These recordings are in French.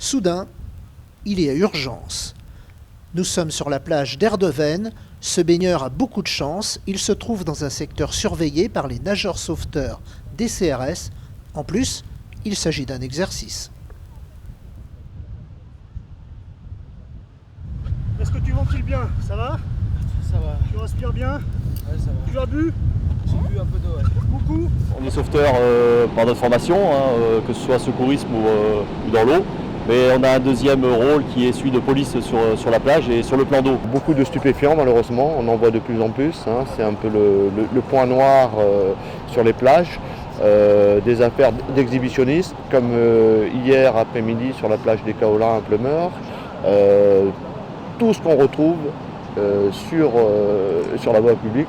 Soudain, il y a urgence. Nous sommes sur la plage d'Erdeven. Ce baigneur a beaucoup de chance. Il se trouve dans un secteur surveillé par les nageurs sauveteurs des CRS. En plus, il s'agit d'un exercice. Est-ce que tu ventiles bien? Ça va? Ça va. Tu respires bien? Ouais, ça va. Tu as bu? J'ai bu un peu d'eau, ouais. Beaucoup? On est sauveteur par notre formation, que ce soit secourisme ou dans l'eau. Mais on a un deuxième rôle qui est celui de police sur la plage et sur le plan d'eau. Beaucoup de stupéfiants malheureusement, on en voit de plus en plus. C'est un peu le point noir sur les plages. Des affaires d'exhibitionnistes comme hier après-midi sur la plage des Kaolins à Pleumeur. Tout ce qu'on retrouve sur la voie publique.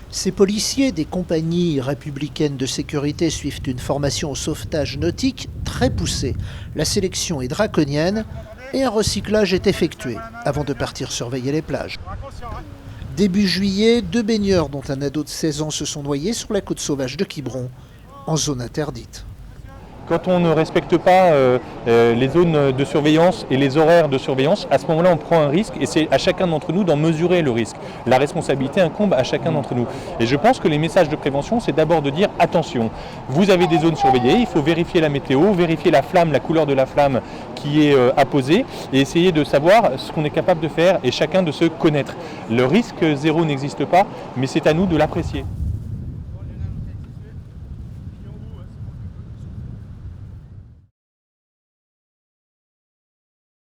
Ces policiers des compagnies républicaines de sécurité suivent une formation au sauvetage nautique très poussée. La sélection est draconienne et un recyclage est effectué avant de partir surveiller les plages. Début juillet, 2 baigneurs dont un ado de 16 ans se sont noyés sur la côte sauvage de Quiberon, en zone interdite. Quand on ne respecte pas les zones de surveillance et les horaires de surveillance, à ce moment-là, on prend un risque et c'est à chacun d'entre nous d'en mesurer le risque. La responsabilité incombe à chacun d'entre nous. Et je pense que les messages de prévention, c'est d'abord de dire attention, vous avez des zones surveillées, il faut vérifier la météo, vérifier la flamme, la couleur de la flamme qui est apposée et essayer de savoir ce qu'on est capable de faire et chacun de se connaître. Le risque zéro n'existe pas, mais c'est à nous de l'apprécier.